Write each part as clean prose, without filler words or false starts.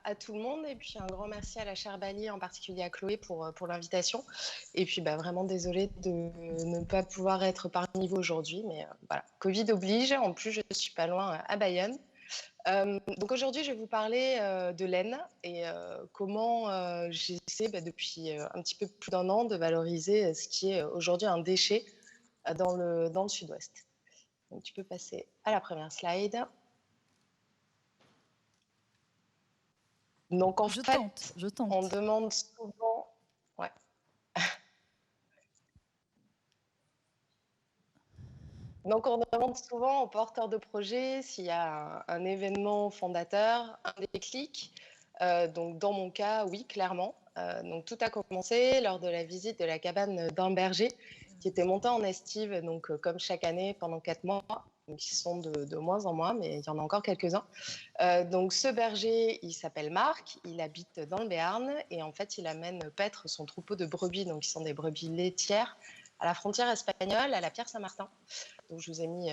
à tout le monde et puis un grand merci à la chère Bali, en particulier à Chloé pour l'invitation. Et puis vraiment désolée de ne pas pouvoir être parmi vous aujourd'hui, mais voilà, Covid oblige. En plus, je ne suis pas loin à Bayonne. Donc aujourd'hui, je vais vous parler de laine et comment j'essaie depuis un petit peu plus d'un an de valoriser ce qui est aujourd'hui un déchet dans le sud-ouest. Donc tu peux passer à la première slide. Donc en fait, je tente. on demande souvent... Ouais. Donc on demande souvent aux porteurs de projets s'il y a un événement fondateur, un déclic. Donc dans mon cas, oui, clairement. Donc tout a commencé lors de la visite de la cabane d'un berger qui était monté en estive, donc comme chaque année pendant 4 mois. Donc ils sont de moins en moins, mais il y en a encore quelques-uns. Donc ce berger, il s'appelle Marc, il habite dans le Béarn et en fait il amène paître son troupeau de brebis, donc qui sont des brebis laitières, à la frontière espagnole, à la Pierre-Saint-Martin. Donc je vous ai mis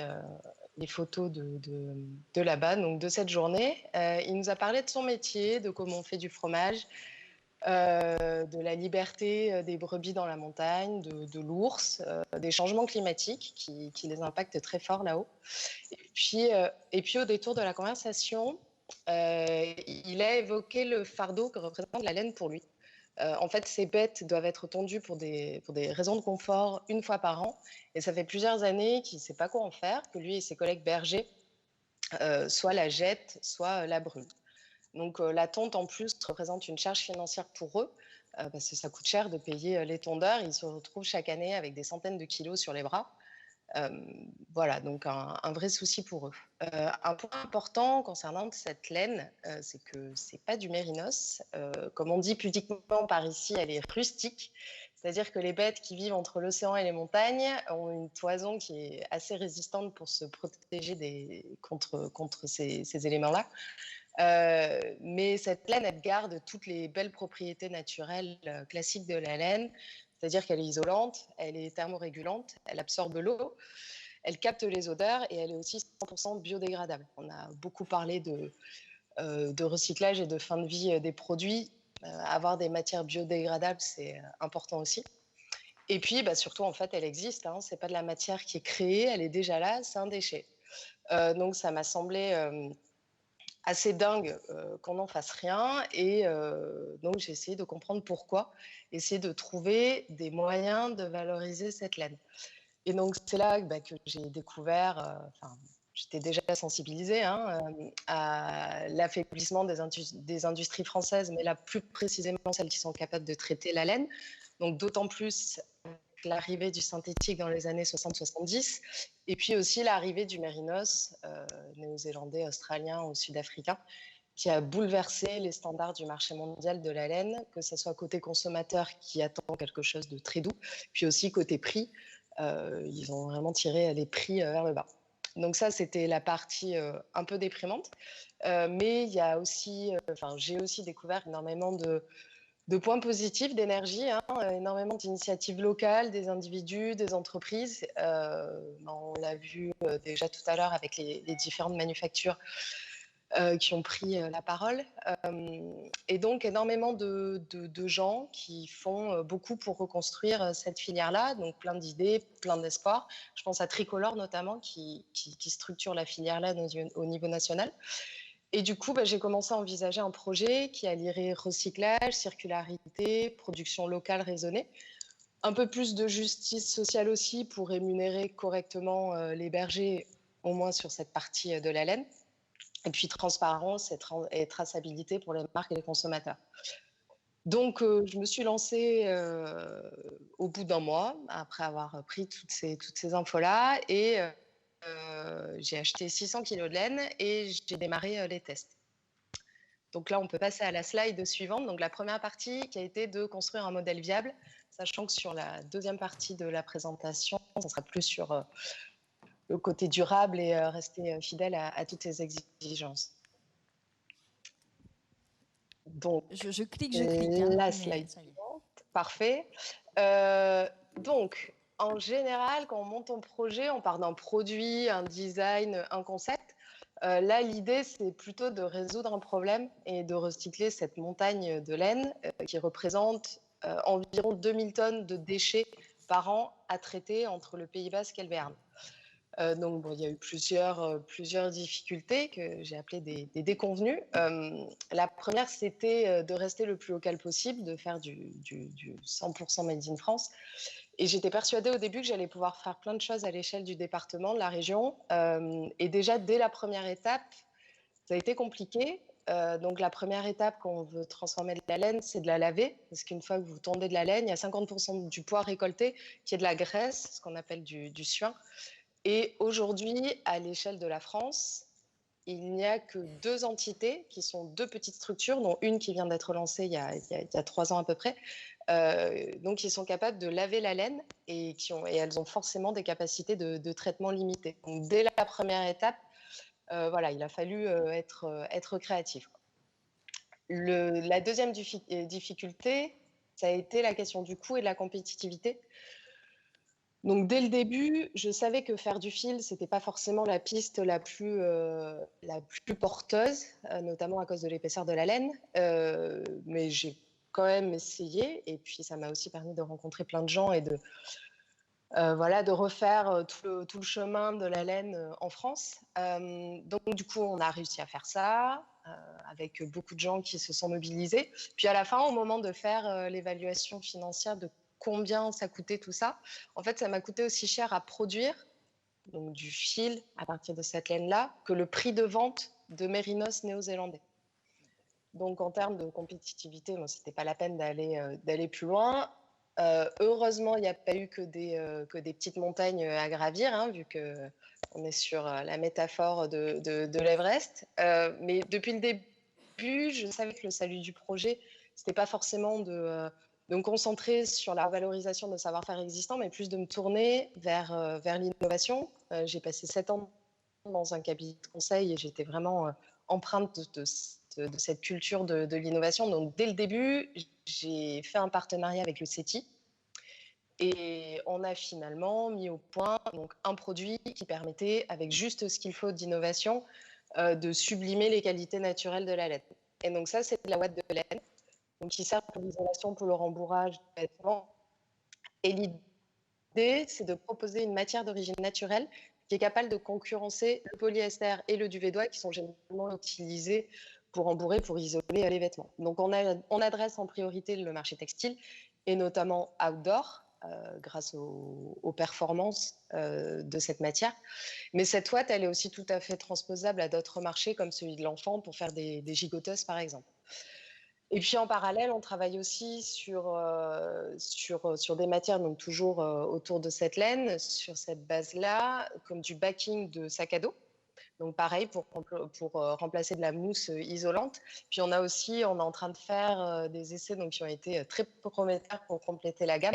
les photos de là-bas, donc de cette journée. Il nous a parlé de son métier, de comment on fait du fromage, de la liberté des brebis dans la montagne, de l'ours, des changements climatiques qui les impactent très fort là-haut. Et puis au détour de la conversation, il a évoqué le fardeau que représente la laine pour lui. En fait, ces bêtes doivent être tondues pour des raisons de confort une fois par an. Et ça fait plusieurs années qu'il ne sait pas quoi en faire, que lui et ses collègues bergers soit la jettent, soit la brûlent. Donc la tonte, en plus, représente une charge financière pour eux, parce que ça coûte cher de payer les tondeurs. Ils se retrouvent chaque année avec des centaines de kilos sur les bras. Voilà, donc un vrai souci pour eux. Un point important concernant cette laine, c'est que c'est pas du mérinos. Comme on dit pudiquement par ici, elle est rustique. C'est-à-dire que les bêtes qui vivent entre l'océan et les montagnes ont une toison qui est assez résistante pour se protéger contre ces éléments-là. Mais cette laine, elle garde toutes les belles propriétés naturelles classiques de la laine, c'est-à-dire qu'elle est isolante, elle est thermorégulante, elle absorbe l'eau, elle capte les odeurs et elle est aussi 100% biodégradable. On a beaucoup parlé de recyclage et de fin de vie des produits. Avoir des matières biodégradables, c'est important aussi. Et puis, surtout, en fait, elle existe. Hein, c'est pas de la matière qui est créée, elle est déjà là, c'est un déchet. Donc, ça m'a semblé assez dingue qu'on n'en fasse rien. Et donc, j'ai essayé de comprendre pourquoi, essayer de trouver des moyens de valoriser cette laine. Et donc, c'est là que j'ai découvert, j'étais déjà sensibilisée à l'affaiblissement des industries françaises, mais là, plus précisément celles qui sont capables de traiter la laine. Donc, d'autant plus avec l'arrivée du synthétique dans les années 60-70, et puis aussi l'arrivée du mérinos néo-zélandais, australien ou sud-africain, qui a bouleversé les standards du marché mondial de la laine, que ce soit côté consommateur qui attend quelque chose de très doux, puis aussi côté prix. Ils ont vraiment tiré les prix vers le bas. Donc ça, c'était la partie un peu déprimante. Mais il y a aussi, j'ai aussi découvert énormément de points positifs, d'énergie, énormément d'initiatives locales, des individus, des entreprises. On l'a vu déjà tout à l'heure avec les différentes manufactures qui ont pris la parole. Et donc, énormément de gens qui font beaucoup pour reconstruire cette filière-là. Donc, plein d'idées, plein d'espoirs. Je pense à Tricolore, notamment, qui structure la filière-là au niveau national. Et du coup, j'ai commencé à envisager un projet qui allierait recyclage, circularité, production locale raisonnée. Un peu plus de justice sociale aussi pour rémunérer correctement les bergers, au moins sur cette partie de la laine. Et puis transparence et traçabilité pour les marques et les consommateurs. Donc, je me suis lancée au bout d'un mois, après avoir pris toutes ces infos-là, et j'ai acheté 600 kilos de laine et j'ai démarré les tests. Donc là, on peut passer à la slide suivante. Donc la première partie qui a été de construire un modèle viable, sachant que sur la deuxième partie de la présentation, ça sera plus sur le côté durable et rester fidèle à toutes ces exigences. Donc, je clique. La slide suivante. Parfait. Donc, en général, quand on monte un projet, on part d'un produit, un design, un concept. Là, l'idée, c'est plutôt de résoudre un problème et de recycler cette montagne de laine qui représente environ 2000 tonnes de déchets par an à traiter entre le Pays Basque et le Béarn. Donc, bon, il y a eu plusieurs difficultés que j'ai appelées des déconvenues. La première, c'était de rester le plus local possible, de faire du 100% Made in France. Et j'étais persuadée au début que j'allais pouvoir faire plein de choses à l'échelle du département, de la région. Et déjà, dès la première étape, ça a été compliqué. Donc, la première étape, quand on veut transformer de la laine, c'est de la laver. Parce qu'une fois que vous tondez de la laine, il y a 50% du poids récolté qui est de la graisse, ce qu'on appelle du suin. Et aujourd'hui, à l'échelle de la France, il n'y a que 2 entités qui sont 2 petites structures, dont une qui vient d'être lancée il y a 3 ans à peu près, donc qui sont capables de laver la laine et elles ont forcément des capacités de traitement limitées. Donc dès la première étape, voilà, il a fallu être créatif. La deuxième difficulté, ça a été la question du coût et de la compétitivité. Donc dès le début, je savais que faire du fil, c'était pas forcément la piste la plus porteuse, notamment à cause de l'épaisseur de la laine. Mais j'ai quand même essayé, et puis ça m'a aussi permis de rencontrer plein de gens et de refaire tout le chemin de la laine en France. Donc du coup, on a réussi à faire ça, avec beaucoup de gens qui se sont mobilisés. Puis à la fin, au moment de faire l'évaluation financière de combien ça coûtait tout ça, en fait, ça m'a coûté aussi cher à produire, donc du fil à partir de cette laine-là, que le prix de vente de mérinos néo-zélandais. Donc en termes de compétitivité, bon, c'était pas la peine d'aller plus loin. Heureusement, il n'y a pas eu que des petites montagnes à gravir, hein, vu qu'on est sur la métaphore de l'Everest. Mais depuis le début, je savais que le salut du projet, c'était pas forcément de me concentrer sur la valorisation de savoir-faire existant, mais plus de me tourner vers l'innovation. J'ai passé 7 ans dans un cabinet de conseil et j'étais vraiment empreinte de cette culture de l'innovation. Donc, dès le début, j'ai fait un partenariat avec le CETI et on a finalement mis au point donc, un produit qui permettait, avec juste ce qu'il faut d'innovation, de sublimer les qualités naturelles de la laine. Et donc ça, c'est de la ouate de laine, donc qui sert pour l'isolation, pour le rembourrage des vêtements. Et l'idée, c'est de proposer une matière d'origine naturelle qui est capable de concurrencer le polyester et le duvet d'oie qui sont généralement utilisés pour rembourrer, pour isoler les vêtements. Donc on adresse en priorité le marché textile et notamment outdoor, grâce aux performances de cette matière. Mais cette ouate, elle est aussi tout à fait transposable à d'autres marchés comme celui de l'enfant pour faire des gigoteuses par exemple. Et puis en parallèle, on travaille aussi sur des matières, donc toujours autour de cette laine, sur cette base-là, comme du backing de sac à dos. Donc pareil, pour remplacer de la mousse isolante. Puis on est en train de faire des essais donc, qui ont été très prometteurs pour compléter la gamme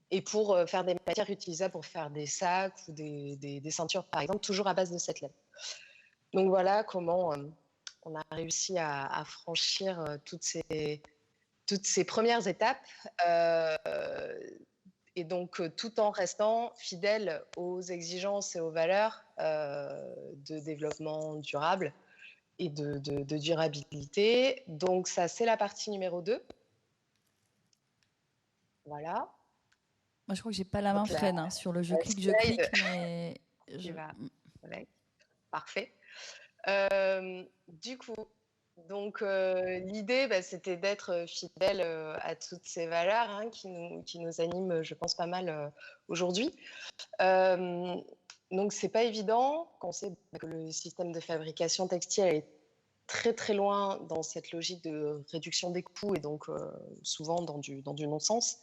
et pour faire des matières utilisables pour faire des sacs ou des ceintures, par exemple, toujours à base de cette laine. Donc voilà comment on a réussi à franchir toutes ces premières étapes et donc tout en restant fidèle aux exigences et aux valeurs de développement durable et de durabilité. Donc ça, c'est la partie numéro 2. Voilà. Moi, je crois que j'ai pas la main freine sur le je clique, mais Parfait. Du coup, donc l'idée, c'était d'être fidèle à toutes ces valeurs hein, qui nous animent, je pense, pas mal aujourd'hui. Donc c'est pas évident quand on sait que le système de fabrication textile est très très loin dans cette logique de réduction des coûts et donc souvent dans du non-sens,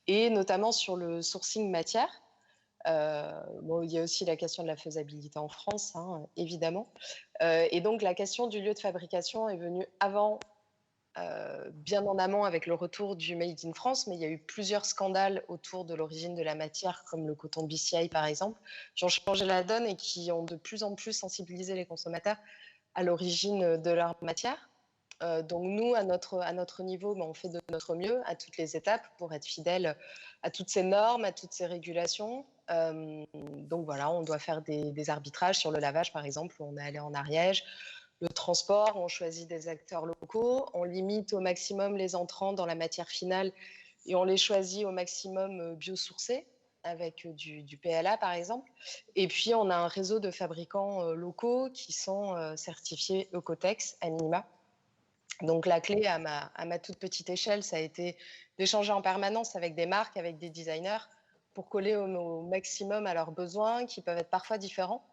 et notamment sur le sourcing matière. Il y a aussi la question de la faisabilité en France, hein, évidemment. Et donc, la question du lieu de fabrication est venue bien en amont avec le retour du Made in France, mais il y a eu plusieurs scandales autour de l'origine de la matière, comme le coton BCI par exemple, qui ont changé la donne et qui ont de plus en plus sensibilisé les consommateurs à l'origine de leur matière. Donc nous, à notre niveau, on fait de notre mieux à toutes les étapes pour être fidèle à toutes ces normes, à toutes ces régulations. Donc voilà, on doit faire des arbitrages sur le lavage, par exemple, où on est allé en Ariège. Le transport, on choisit des acteurs locaux, on limite au maximum les entrants dans la matière finale et on les choisit au maximum biosourcés avec du PLA par exemple. Et puis on a un réseau de fabricants locaux qui sont certifiés Ecotex à minima. Donc la clé à ma toute petite échelle, ça a été d'échanger en permanence avec des marques, avec des designers pour coller au maximum à leurs besoins qui peuvent être parfois différents.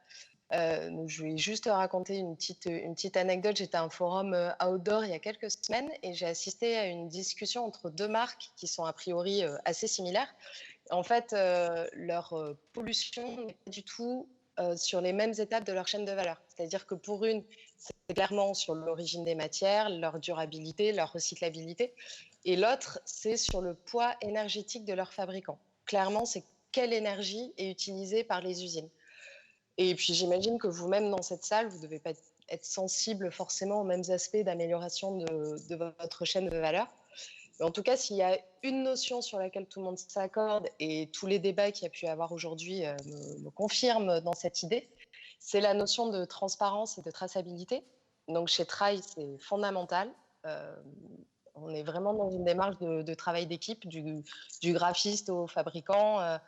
Donc je vais juste raconter une petite anecdote. J'étais à un forum outdoor il y a quelques semaines et j'ai assisté à une discussion entre deux marques qui sont a priori assez similaires. En fait, leur pollution n'est pas du tout sur les mêmes étapes de leur chaîne de valeur. C'est-à-dire que pour une, c'est clairement sur l'origine des matières, leur durabilité, leur recyclabilité. Et l'autre, c'est sur le poids énergétique de leurs fabricants. Clairement, c'est quelle énergie est utilisée par les usines. Et puis j'imagine que vous-même dans cette salle, vous ne devez pas être sensible forcément aux mêmes aspects d'amélioration de votre chaîne de valeur. Mais en tout cas, s'il y a une notion sur laquelle tout le monde s'accorde, et tous les débats qu'il y a pu avoir aujourd'hui me confirment dans cette idée, c'est la notion de transparence et de traçabilité. Donc chez Trail, c'est fondamental. On est vraiment dans une démarche de travail d'équipe, du graphiste au fabricant.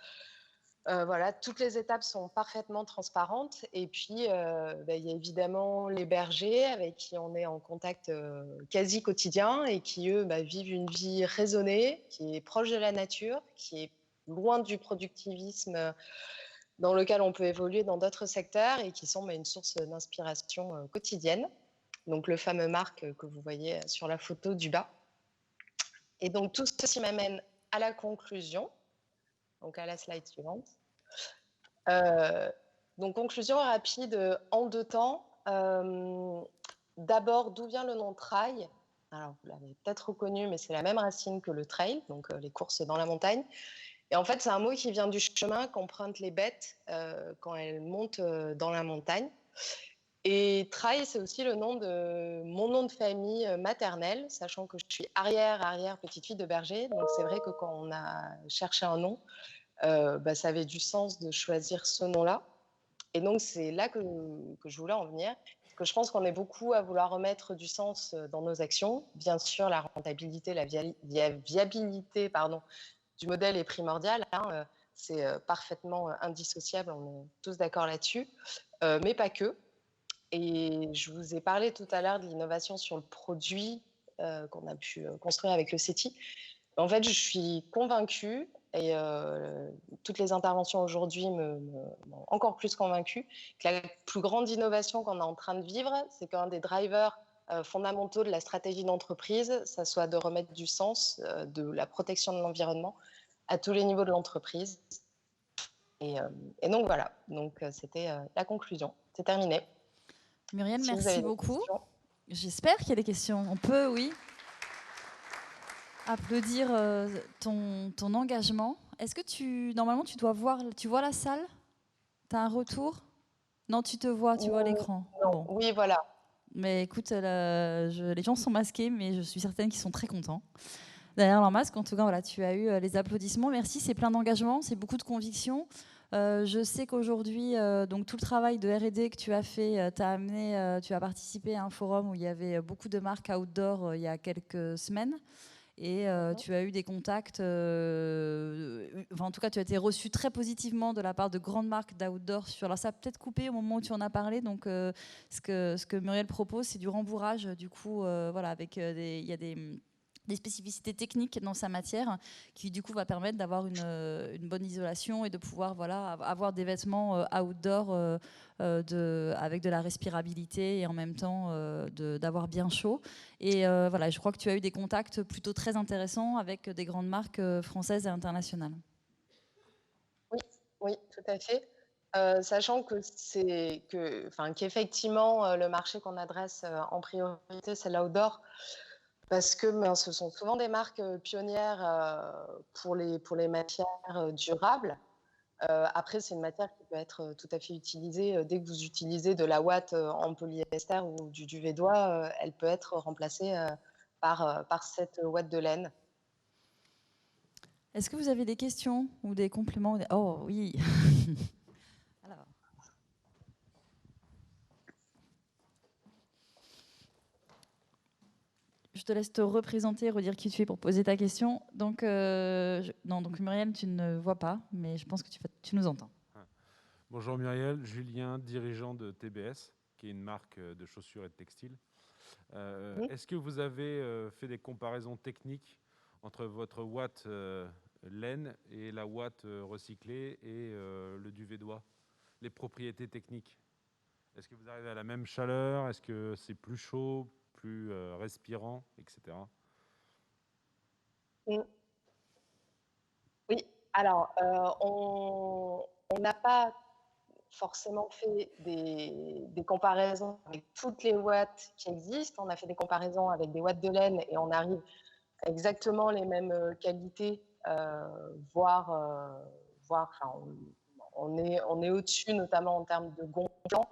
Voilà, toutes les étapes sont parfaitement transparentes. Et puis, il y a évidemment les bergers avec qui on est en contact quasi quotidien et qui, eux, vivent une vie raisonnée, qui est proche de la nature, qui est loin du productivisme dans lequel on peut évoluer dans d'autres secteurs et qui sont une source d'inspiration quotidienne. Donc, le fameux Marc que vous voyez sur la photo du bas. Et donc, tout ceci m'amène à la conclusion. Donc, à la slide suivante. Donc, conclusion rapide en 2 temps. D'abord, d'où vient le nom trail? Alors, vous l'avez peut-être reconnu, mais c'est la même racine que le trail, donc les courses dans la montagne. Et en fait, c'est un mot qui vient du chemin qu'empruntent les bêtes quand elles montent dans la montagne. Et trail, c'est aussi le nom de mon nom de famille maternel, sachant que je suis arrière petite fille de berger. Donc, c'est vrai que quand on a cherché un nom, ça avait du sens de choisir ce nom-là. Et donc, c'est là que je voulais en venir. Parce que je pense qu'on est beaucoup à vouloir remettre du sens dans nos actions. Bien sûr, la rentabilité, la viabilité du modèle est primordiale. Hein, c'est parfaitement indissociable, on est tous d'accord là-dessus. Mais pas que. Et je vous ai parlé tout à l'heure de l'innovation sur le produit qu'on a pu construire avec le CETI. En fait, je suis convaincue, et toutes les interventions aujourd'hui m'ont encore plus convaincue, que la plus grande innovation qu'on est en train de vivre, c'est qu'un des drivers fondamentaux de la stratégie d'entreprise, ça soit de remettre du sens, de la protection de l'environnement à tous les niveaux de l'entreprise. Et donc voilà, donc c'était la conclusion. C'est terminé. Muriel, si merci beaucoup. J'espère qu'il y a des questions. On peut, oui, applaudir ton engagement. Est-ce que normalement, tu vois la salle? Tu as un retour? Non, tu te vois, tu vois l'écran. Bon. Oui, voilà. Mais écoute, les gens sont masqués, mais je suis certaine qu'ils sont très contents. Derrière leur masque, en tout cas, voilà, tu as eu les applaudissements. Merci, c'est plein d'engagement, c'est beaucoup de conviction. Je sais qu'aujourd'hui, donc tout le travail de R&D que tu as fait, tu as participé à un forum où il y avait beaucoup de marques outdoor il y a quelques semaines. Et tu as eu des contacts, en tout cas tu as été reçu très positivement de la part de grandes marques d'outdoor. Alors ça a peut-être coupé au moment où tu en as parlé, donc ce que Muriel propose, c'est du rembourrage, du coup, voilà, avec il y a des spécificités techniques dans sa matière qui du coup va permettre d'avoir une bonne isolation et de pouvoir avoir des vêtements outdoor avec de la respirabilité et en même temps d'avoir bien chaud. Et voilà, je crois que tu as eu des contacts plutôt très intéressants avec des grandes marques françaises et internationales. Oui, tout à fait. Sachant qu'effectivement, le marché qu'on adresse en priorité, c'est l'outdoor, parce que ce sont souvent des marques pionnières pour les matières durables. Après, c'est une matière qui peut être tout à fait utilisée. Dès que vous utilisez de la ouate en polyester ou du duvet d'oie, elle peut être remplacée par cette ouate de laine. Est-ce que vous avez des questions ou des compléments? Oh oui. Alors. Je te laisse te représenter, redire qui tu es pour poser ta question. Donc, non, donc Muriel, tu ne vois pas, mais je pense que tu nous entends. Bonjour Muriel, Julien, dirigeant de TBS, qui est une marque de chaussures et de textiles. Oui. Est-ce que vous avez fait des comparaisons techniques entre votre ouate laine et la ouate recyclée et le duvet d'oie? Les propriétés techniques. Est-ce que vous arrivez à la même chaleur? Est-ce que c'est plus chaud, plus respirant, etc. Mm. Oui, alors on n'a pas forcément fait des comparaisons avec toutes les watts qui existent. On a fait des comparaisons avec des watts de laine et on arrive à exactement les mêmes qualités, voire enfin, on est au-dessus, notamment en termes de gonflant,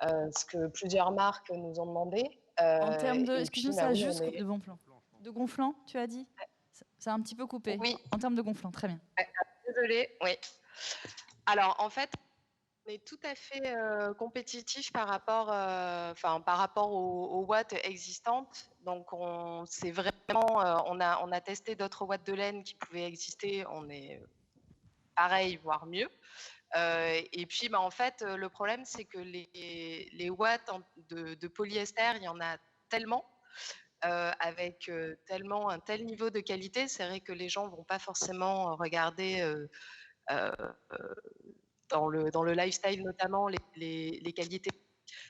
ce que plusieurs marques nous ont demandé. En termes de, Et excuse-nous, puis, ça a oui, juste de gonflant. De gonflant, tu as dit? Ça a un petit peu coupé. Oui. En termes de gonflant, très bien. Désolée, oui. Alors, en fait, on est tout à fait compétitif par rapport aux watts existantes. Donc, c'est vraiment, on a testé d'autres watts de laine qui pouvaient exister. On est pareil, voire mieux. Et puis, en fait, le problème, c'est que les watts de polyester, il y en a tellement, avec tellement un tel niveau de qualité, c'est vrai que les gens vont pas forcément regarder dans le lifestyle notamment les qualités.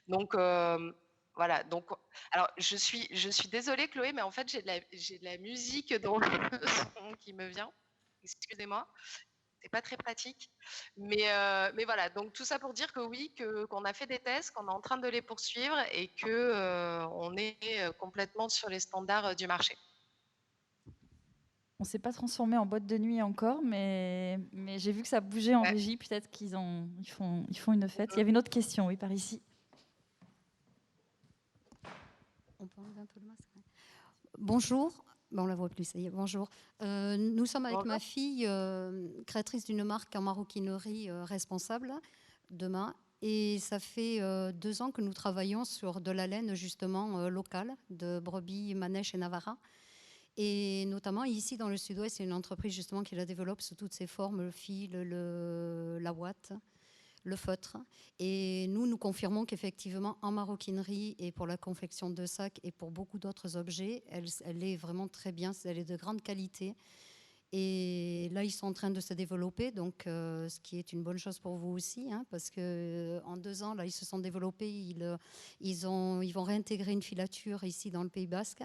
Donc voilà. Donc, alors je suis désolée Chloé, mais en fait j'ai de la musique dans le son qui me vient. Excusez-moi. C'est pas très pratique, mais voilà. Donc tout ça pour dire que oui, qu'on a fait des tests, qu'on est en train de les poursuivre et que on est complètement sur les standards du marché. On ne s'est pas transformé en boîte de nuit encore, mais j'ai vu que ça bougeait en régie. Peut-être qu'ils font une fête. Il y avait une autre question, oui, par ici. On peut enlever un peu le masque. Bonjour. Bon, on la voit plus, ça y est, bonjour. Nous sommes avec ma fille, créatrice d'une marque en maroquinerie responsable, demain. Et ça fait 2 ans que nous travaillons sur de la laine, justement, locale, de brebis, manèche et Navarra. Et notamment ici, dans le sud-ouest, c'est une entreprise, justement, qui la développe sous toutes ses formes, le fil, la ouate, le feutre. Et nous confirmons qu'effectivement, en maroquinerie et pour la confection de sacs et pour beaucoup d'autres objets, elle est vraiment très bien, elle est de grande qualité. Et là, ils sont en train de se développer, donc ce qui est une bonne chose pour vous aussi, hein, parce qu'en 2 ans, là, ils se sont développés, ils vont réintégrer une filature ici dans le Pays Basque.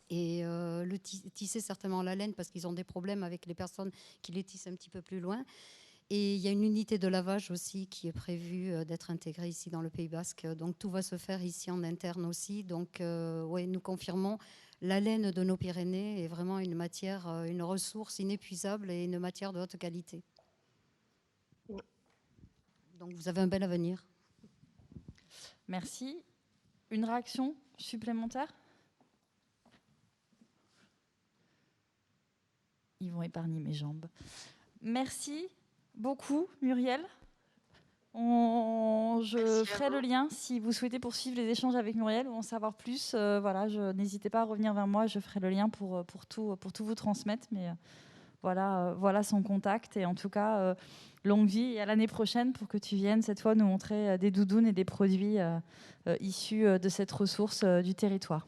Et le tisser certainement la laine, parce qu'ils ont des problèmes avec les personnes qui les tissent un petit peu plus loin. Et il y a une unité de lavage aussi qui est prévue d'être intégrée ici dans le Pays Basque. Donc tout va se faire ici en interne aussi. Donc ouais, nous confirmons, la laine de nos Pyrénées est vraiment une matière, une ressource inépuisable et une matière de haute qualité. Donc vous avez un bel avenir. Merci. Une réaction supplémentaire? Ils vont épargner mes jambes. Merci beaucoup, Muriel. Je ferai le lien si vous souhaitez poursuivre les échanges avec Muriel ou en savoir plus. Voilà, n'hésitez pas à revenir vers moi. Je ferai le lien pour tout vous transmettre. Mais voilà son contact. Et en tout cas, longue vie et à l'année prochaine pour que tu viennes cette fois nous montrer des doudounes et des produits issus de cette ressource du territoire.